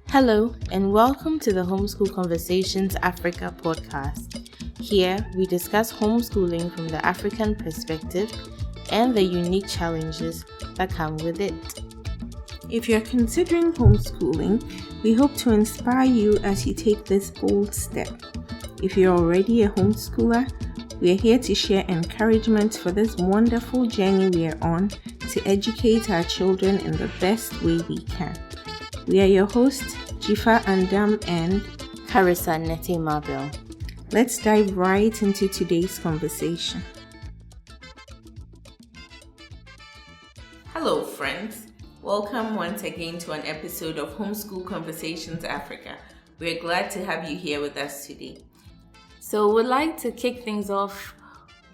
Hello, and welcome to the Homeschool Conversations Africa podcast. Here, we discuss homeschooling from the African perspective and the unique challenges that come with it. If you're considering homeschooling, we hope to inspire you as you take this bold step. If you're already a homeschooler, we are here to share encouragement for this wonderful journey we are on to educate our children in the best way we can. We are your hosts, Dzifa Andam and Carissa Nete Mabel. Let's dive right into today's conversation. Hello, friends. Welcome once again to an episode of Homeschool Conversations Africa. We're glad to have you here with us today. So we'd like to kick things off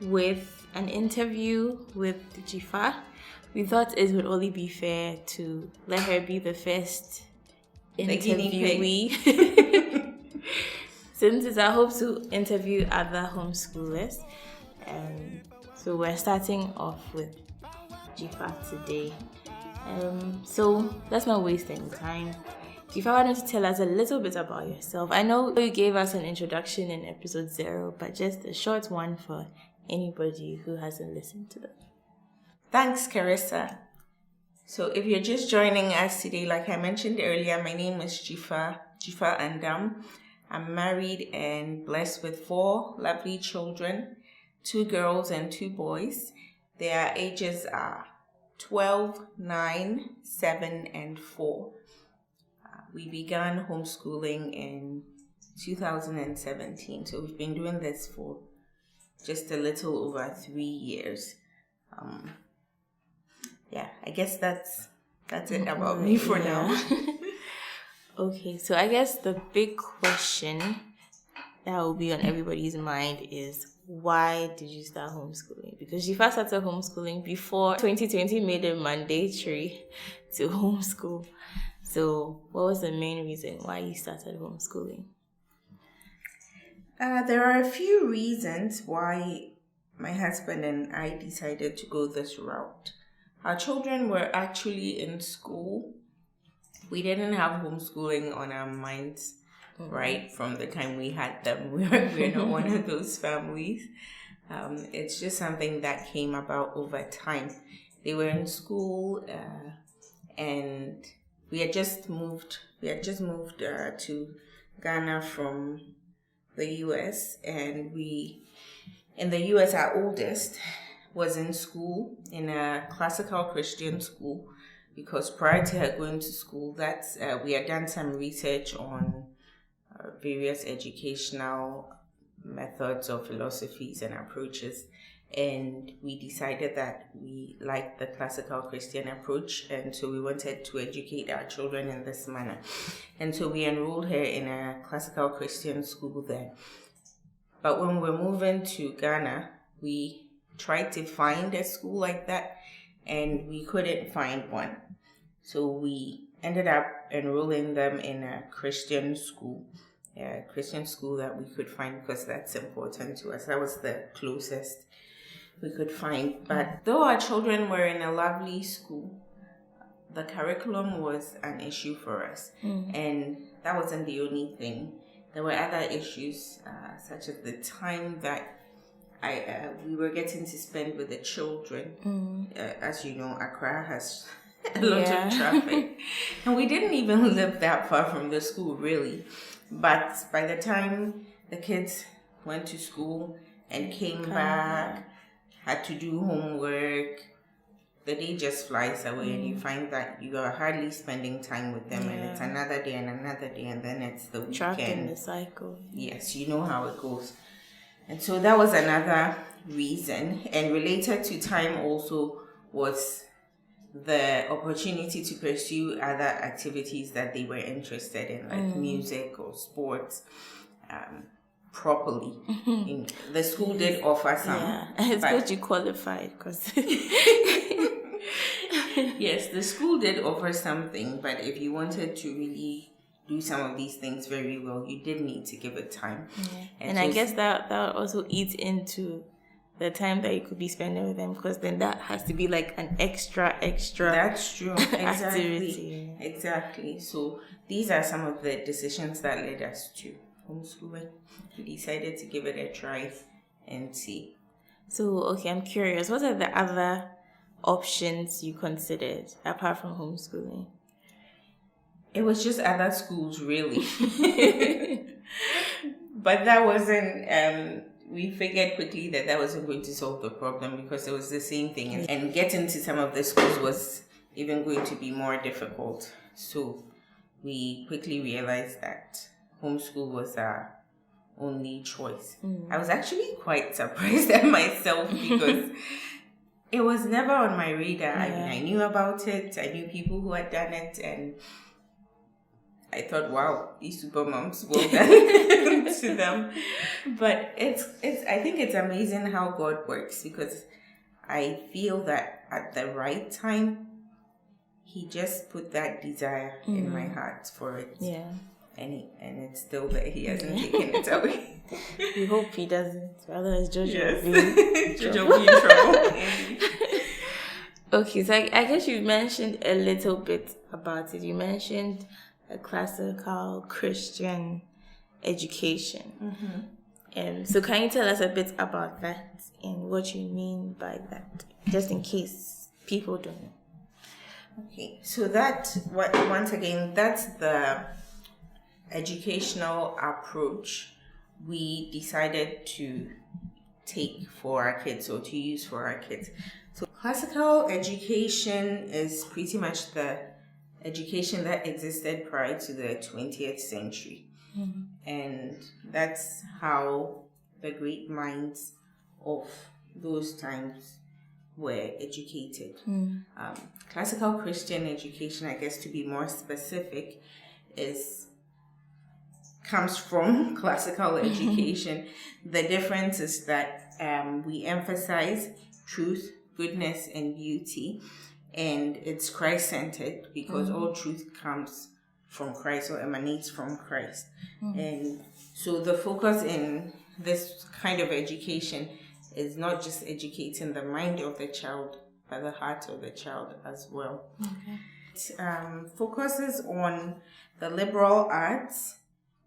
with an interview with Dzifa. We thought it would only be fair to let her be the first interviewee. Since it's our hope to interview other homeschoolers. So we're starting off with Dzifa today. So let's not waste any time. Dzifa, why don't you tell us a little bit about yourself? I know you gave us an introduction in episode 0, but just a short one for anybody who hasn't listened to that. Thanks, Carissa. So if you're just joining us today, like I mentioned earlier, my name is Dzifa Andam. I'm married and blessed with 4 lovely children, 2 girls and 2 boys. Their ages are 12, 9, 7, and 4. We began homeschooling in 2017, so we've been doing this for just a little over 3 years. I guess that's it about me for now. Okay, so I guess the big question that will be on everybody's mind is, why did you start homeschooling? Because you first started homeschooling before 2020 made it mandatory to homeschool. So what was the main reason why you started homeschooling? There are a few reasons why my husband and I decided to go this route. Our children were actually in school. We didn't have homeschooling on our minds, right, from the time we had them. We're not one of those families. It's just something that came about over time. They were in school, and we had just moved to Ghana from the US, and in the US, our oldest was in school, in a classical Christian school, because prior to her going to school, we had done some research on various educational methods or philosophies and approaches, and we decided that we liked the classical Christian approach, and so we wanted to educate our children in this manner. And so we enrolled her in a classical Christian school there. But when we were moving to Ghana, we tried to find a school like that, and we couldn't find one. So we ended up enrolling them in a Christian school that we could find, because that's important to us. That was the closest we could find. But though our children were in a lovely school, the curriculum was an issue for us. And that wasn't the only thing. There were other issues, such as the time that we were getting to spend with the children. As you know, Accra has a lot of traffic. And we didn't even live that far from the school, really. But by the time the kids went to school and came back, had to do homework, the day just flies away, and you find that you are hardly spending time with them, and it's another day, and then it's the weekend. Trapped in the cycle. Yes, you know how it goes. And so that was another reason. And related to time also was the opportunity to pursue other activities that they were interested in, like music or sports, properly. The school did offer some. Yeah, it's good you qualified, because yes, the school did offer something, but if you wanted to really do some of these things very well, you did need to give it time. And I guess that also eats into the time that you could be spending with them, because then that has to be like an extra That's true. activity. Exactly. So these are some of the decisions that led us to homeschooling. We decided to give it a try and see. So, okay, I'm curious, what are the other options you considered apart from homeschooling? It was just other schools, really. But that wasn't, we figured quickly that wasn't going to solve the problem, because it was the same thing. And getting to some of the schools was even going to be more difficult. So we quickly realized that homeschool was our only choice. I was actually quite surprised at myself, because it was never on my radar. I mean, I knew about it. I knew people who had done it, and I thought, wow, these super moms, well done to them. But it's I think it's amazing how God works, because I feel that at the right time, He just put that desire in my heart for it. Yeah. And it's still there. He hasn't taken it away. We hope He doesn't. Otherwise, Jojo will be in trouble. Okay, so I guess you mentioned a little bit about it. You mentioned a classical Christian education. So can you tell us a bit about that and what you mean by that, just in case people don't know? Okay, so that's the educational approach we decided to take for our kids, or to use for our kids. So classical education is pretty much the education that existed prior to the 20th century. And that's how the great minds of those times were educated. Classical Christian education, I guess to be more specific, comes from classical education. The difference is that we emphasize truth, goodness, and beauty, and it's Christ-centered, because all truth comes from Christ or emanates from Christ. And so the focus in this kind of education is not just educating the mind of the child, but the heart of the child as well. It focuses on the liberal arts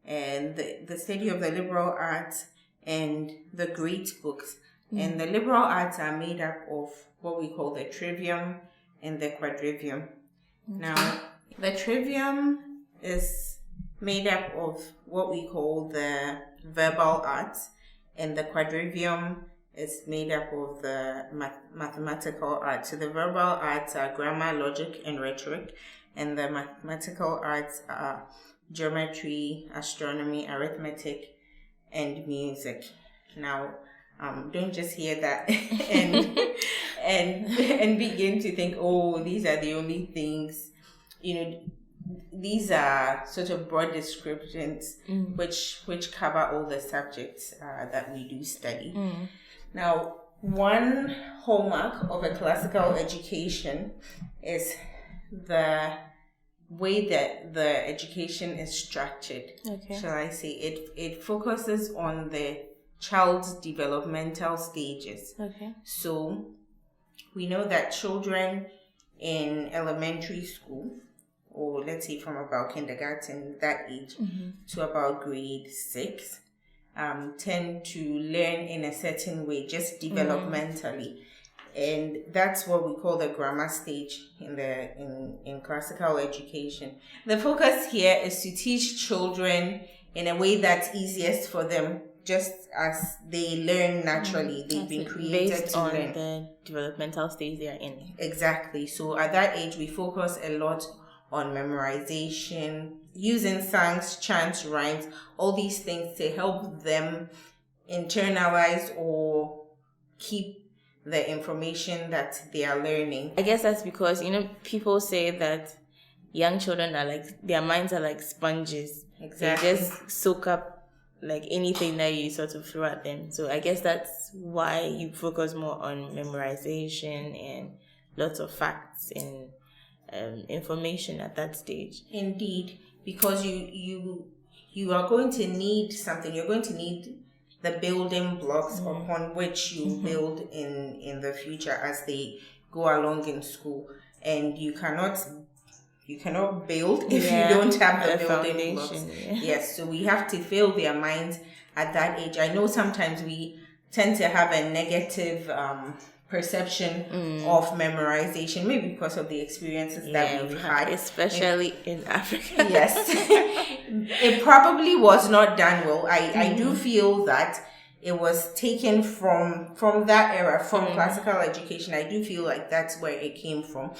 and the study of the liberal arts and the great books. And the liberal arts are made up of what we call the trivium and the quadrivium. Now, the trivium is made up of what we call the verbal arts, and the quadrivium is made up of the mathematical arts. So the verbal arts are grammar, logic, and rhetoric, and the mathematical arts are geometry, astronomy, arithmetic, and music. Now, don't just hear that and begin to think, oh, these are the only things. These are sort of broad descriptions which cover all the subjects that we do study. Now, one hallmark of a classical education is the way that the education is structured. Shall I say? It focuses on the child's developmental stages. So we know that children in elementary school, or let's say from about kindergarten, that age, to about grade 6, tend to learn in a certain way, just developmentally. And that's what we call the grammar stage in classical education. The focus here is to teach children in a way that's easiest for them, just as they learn naturally. They've been created based to on learn. the developmental stage they are in. Exactly. So at that age, we focus a lot on memorization, using songs, chants, rhymes, all these things to help them internalize or keep the information that they are learning. I guess that's because, people say that young children are their minds are like sponges. Exactly. They just soak up anything that you sort of throw at them. So I guess that's why you focus more on memorization and lots of facts and information at that stage. Indeed, because you are going to need something. You're going to need the building blocks upon which you build in the future as they go along in school. And you cannot build if you don't have the building blocks. Yes, so we have to fill their minds at that age. I know sometimes we tend to have a negative perception of memorization, maybe because of the experiences that we've had, especially in Africa. Yes. It probably was not done well. I do feel that it was taken from that era, from classical education. I do feel like that's where it came from,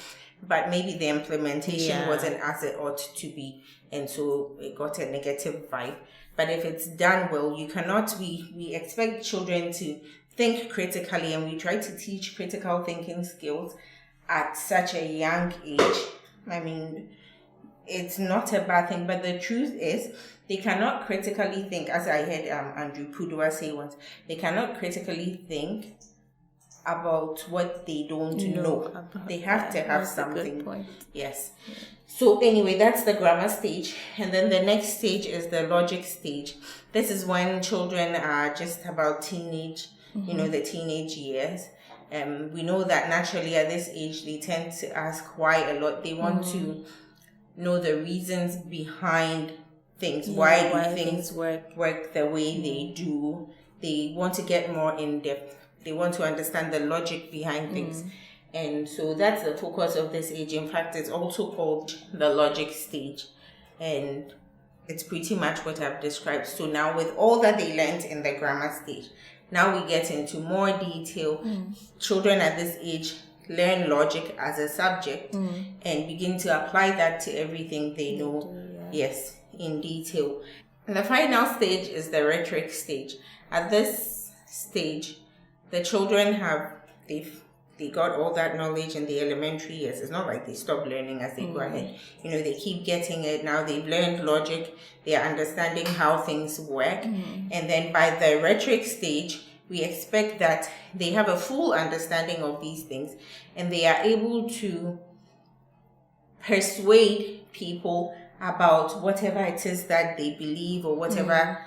but maybe the implementation wasn't as it ought to be, and so it got a negative vibe. But if it's done well, you cannot, we expect children to think critically, and we try to teach critical thinking skills at such a young age. I mean, it's not a bad thing, but the truth is they cannot critically think, as I heard Andrew Pudua say once, they cannot critically think about what they don't know. They have to have something. Yes. So anyway, that's the grammar stage. And then the next stage is the logic stage. This is when children are just about teenage, the teenage years. We know that naturally at this age, they tend to ask why a lot. They want to know the reasons behind things. Why do things work the way they do? They want to get more in depth. They want to understand the logic behind things. And so that's the focus of this age. In fact, it's also called the logic stage. And it's pretty much what I've described. So now with all that they learned in the grammar stage, now we get into more detail. Children at this age learn logic as a subject and begin to apply that to everything they know. Yes, in detail. And the final stage is the rhetoric stage. At this stage, the children they got all that knowledge in the elementary years. It's not like they stop learning as they go ahead. They keep getting it. Now they've learned logic. They are understanding how things work. And then by the rhetoric stage, we expect that they have a full understanding of these things and they are able to persuade people about whatever it is that they believe, or whatever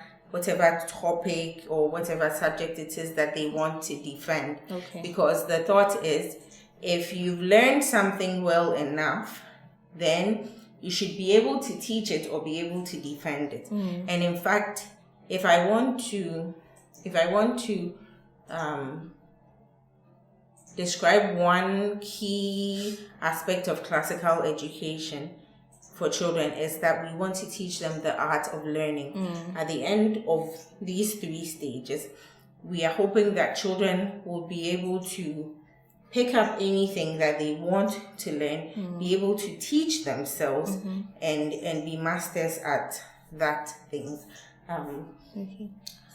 topic or whatever subject it is that they want to defend. Because the thought is, if you've learned something well enough, then you should be able to teach it or be able to defend it. And in fact, if I want to describe one key aspect of classical education for children, is that we want to teach them the art of learning. At the end of these 3 stages, we are hoping that children will be able to pick up anything that they want to learn, be able to teach themselves, and be masters at that thing.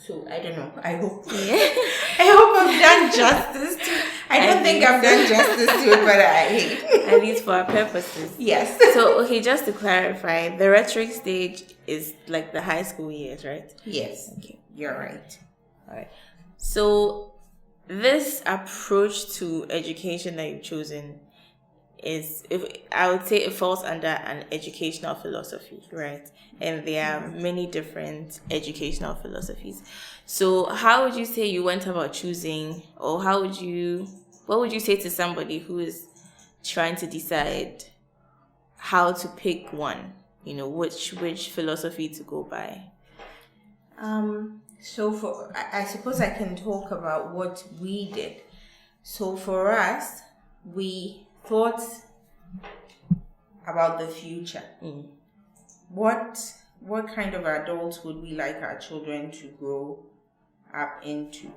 So I don't know. I hope I've done justice to it. I don't think I've done justice to it, but at least for our purposes. Yes. So just to clarify, the rhetoric stage is like the high school years, right? Yes. Okay. You're right. All right. So this approach to education that you've chosen I would say it falls under an educational philosophy, right? And there are many different educational philosophies. So how would you say you went about choosing, or what would you say to somebody who is trying to decide how to pick one, which philosophy to go by? So I suppose I can talk about what we did. So for us, we thought about the future. What kind of adults would we like our children to grow up into?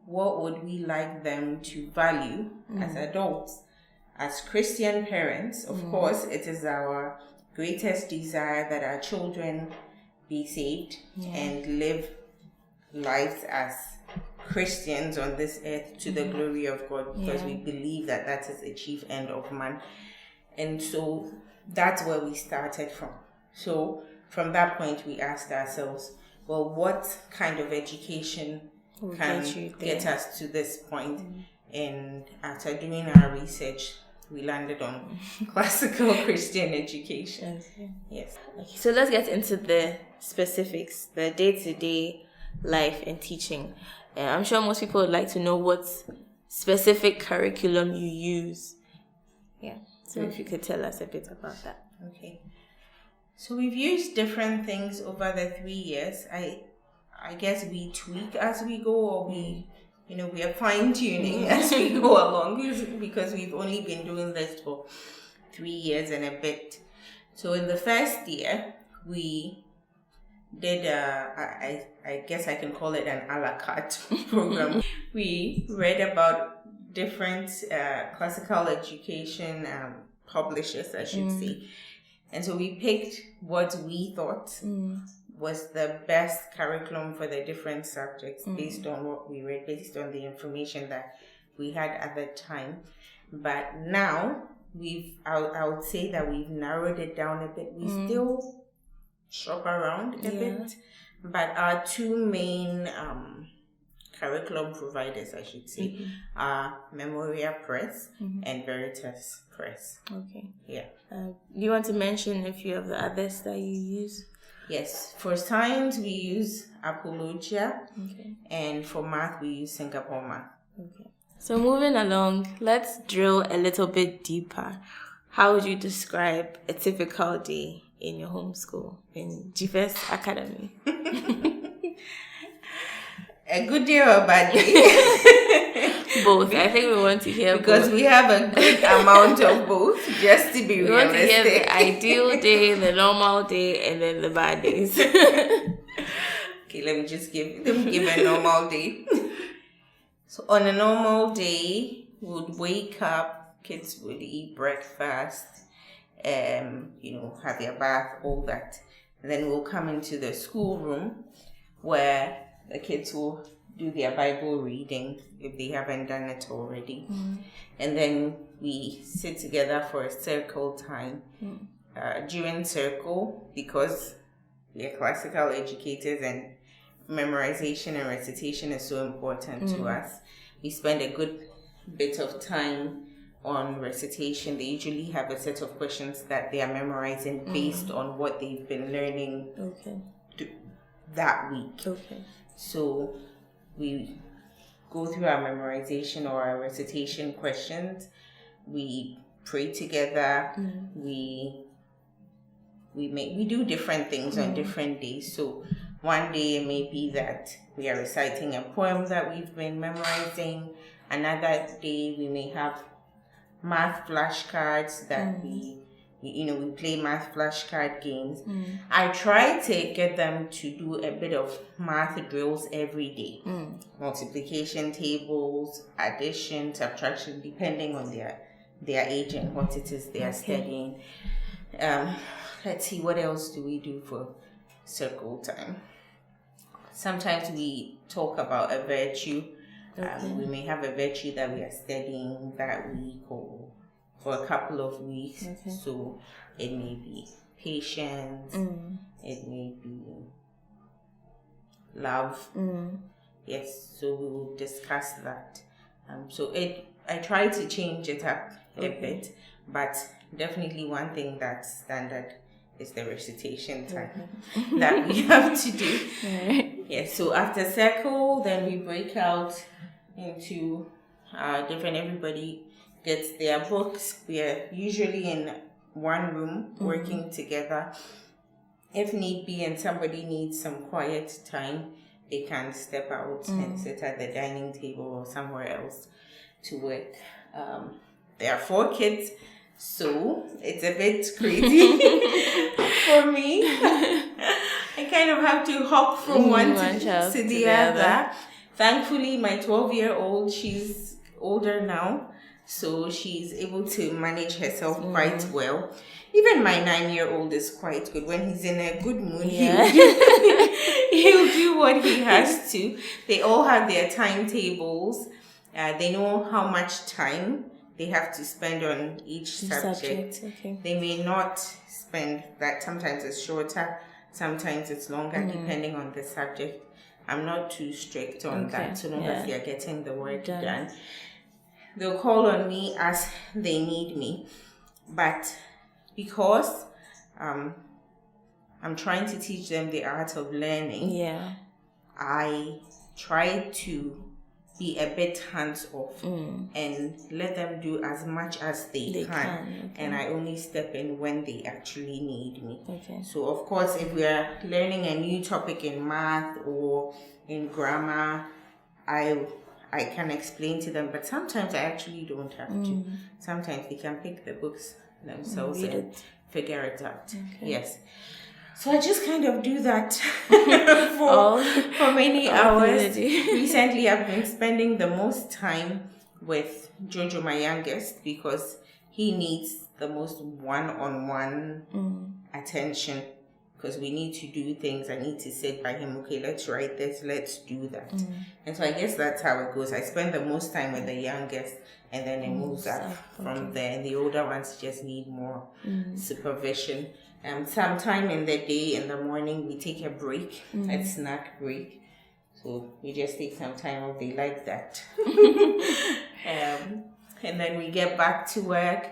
What would we like them to value as adults? As Christian parents, of course, it is our greatest desire that our children be saved and live lives as Christians on this earth to the glory of God, because we believe that is the chief end of man. And so that's where we started from. So from that point, we asked ourselves, well, what kind of education can get us to this point? And after doing our research, we landed on classical Christian education. Yes. Okay, so let's get into the specifics, the day-to-day life and teaching. I'm sure most people would like to know what specific curriculum you use. Yeah. So if you could tell us a bit about that. Okay. So we've used different things over the 3 years. I guess we tweak as we go, or we are fine-tuning as we go along, because we've only been doing this for 3 years and a bit. So in the first year, we did I guess I can call it an a la carte program. We read about different classical education publishers, I should say. And so we picked what we thought was the best curriculum for the different subjects based on what we read, based on the information that we had at the time. But now I would say that we've narrowed it down a bit. We still shop around a bit, but our two main curriculum providers, I should say, are Memoria Press and Veritas Press. Okay. Yeah. Do you want to mention a few of the others that you use? Yes. For science, we use Apologia. Okay. And for math, we use Singapore Math. Okay. So moving along, let's drill a little bit deeper. How would you describe a typical day in your homeschool in Dzifa's Academy? A good day or a bad day? Both. I think we want to hear because both. We have a good amount of both, just to be realistic. We want to hear the ideal day, the normal day, and then the bad days. Okay, let me give a normal day. So on a normal day, we would wake up, kids would eat breakfast, have their bath, all that. And then we'll come into the schoolroom where the kids will do their Bible reading if they haven't done it already. And then we sit together for a circle time. During circle, because we are classical educators and memorization and recitation is so important to us, we spend a good bit of time on recitation. They usually have a set of questions that they are memorizing based on what they've been learning that week. Okay. So we go through our memorization or our recitation questions. We pray together. We do different things on different days. So one day it may be that we are reciting a poem that we've been memorizing. Another day we may have math flashcards that we play math flashcard games. I try to get them to do a bit of math drills every day. Multiplication tables, addition, subtraction, depending on their age and what it is they are studying. Let's see, what else do we do for circle time? Sometimes we talk about a virtue. We may have a virtue that we are studying that week or for a couple of weeks. So it may be patience, it may be love. Yes, so we will discuss that. I try to change it up a bit, but definitely one thing that's standard is the recitation time that we have to do. Yes, so after circle, then we break out into different, everybody gets their books. We are usually in one room working together. If need be and somebody needs some quiet time, they can step out and sit at the dining table or somewhere else to work. There are 4 kids, so it's a bit crazy for me. I kind of have to hop from one to the other. Thankfully, my 12-year-old, she's older now, so she's able to manage herself quite well. Even my 9-year-old is quite good. When he's in a good mood, he'll do what he has to. They all have their timetables. They know how much time they have to spend on each subject. They may not spend that. Sometimes it's shorter, sometimes it's longer, depending on the subject. I'm not too strict on that, so long as they're getting the work done. They'll call on me as they need me. But because I'm trying to teach them the art of learning, I try to be a bit hands-off and let them do as much as they can. Okay. And I only step in when they actually need me. Okay. So, of course, if we are learning a new topic in math or in grammar, I can explain to them, but sometimes I actually don't have to. Sometimes they can pick the books themselves and figure it out. Okay. Yes. So I just kind of do that for many hours. Recently, I've been spending the most time with Jojo, my youngest, because he needs the most one-on-one attention. Because we need to do things. I need to sit by him. Okay, let's write this. Let's do that. And so I guess that's how it goes. I spend the most time with the youngest, and then it moves up from there. And the older ones just need more supervision. Sometime in the day, in the morning, we take a break, a snack break. So we just take some time off. They like that. And then we get back to work,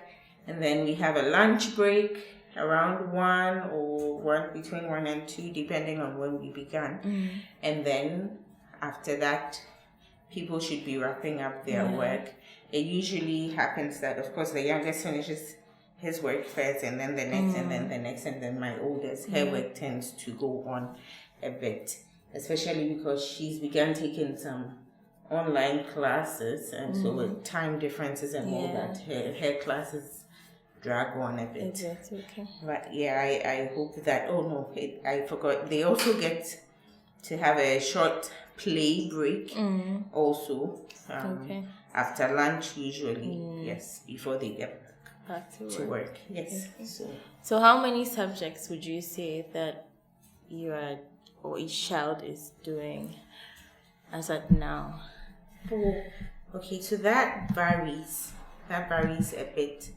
and then we have a lunch break around 1 or between 1 and 2, depending on when we began. And then after that, people should be wrapping up their work. It usually happens that, of course, the youngest finishes his work first, and then the next, and then the next, and then my oldest, her work tends to go on a bit, especially because she's begun taking some online classes, and so with time differences and all that, her classes drag on a bit. Okay. But I hope that, I forgot, they also get to have a short play break also after lunch usually, yes, before they get back to work. Yes. Okay. So how many subjects would you say that you are, or each child is doing as at now? Okay, so that varies. That varies a bit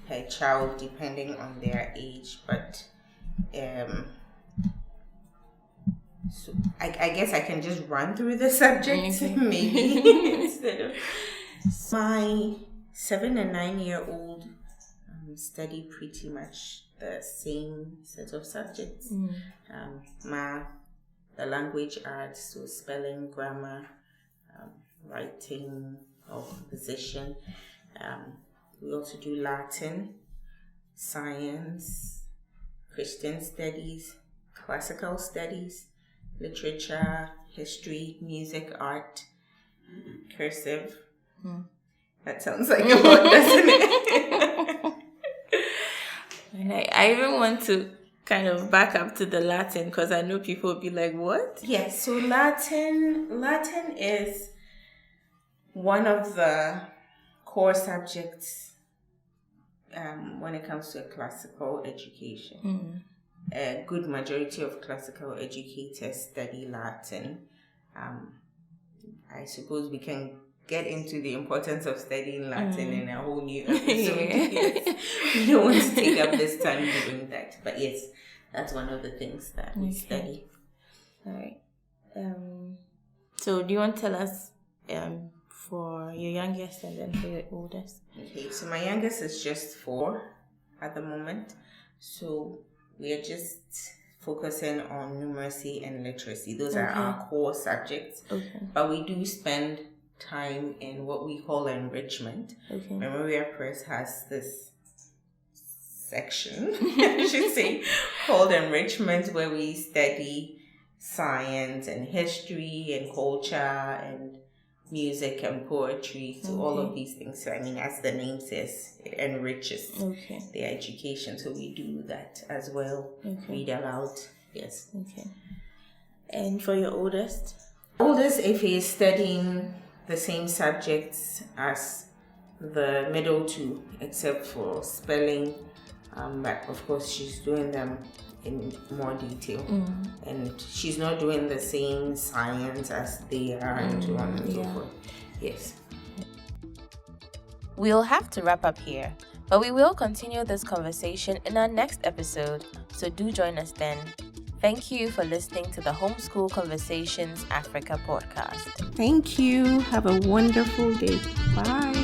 per child depending on their age, but so I guess I can just run through the subjects maybe instead of my 7 and 9-year-old study pretty much the same set of subjects. Math, the language arts, so spelling, grammar, writing, or composition. We also do Latin, science, Christian studies, classical studies, literature, history, music, art, cursive. That sounds like a lot, doesn't it? And I even want to kind of back up to the Latin, because I know people will be like, what? Yes, so Latin is one of the core subjects when it comes to classical education. A good majority of classical educators study Latin. I suppose we can get into the importance of studying Latin in a whole new episode. We don't want to take up this time doing that. But yes, that's one of the things that we study. All right. So do you want to tell us for your youngest and then for your oldest? Okay, so my youngest is just 4 at the moment. So we are just focusing on numeracy and literacy. Those are our core subjects. But we do spend time in what we call enrichment. Memorial Press has this section, I should say, called enrichment, where we study science and history and culture and music and poetry, so all of these things. So I mean, as the name says, it enriches their education. So we do that as well. Read aloud. Yes. And for your oldest? Oldest, if he is studying the same subjects as the middle two, except for spelling, but of course she's doing them in more detail, and she's not doing the same science as they are, and so on and so forth. Yes. We'll have to wrap up here, but we will continue this conversation in our next episode, so do join us then. Thank you for listening to the Homeschool Conversations Africa podcast. Thank you. Have a wonderful day. Bye.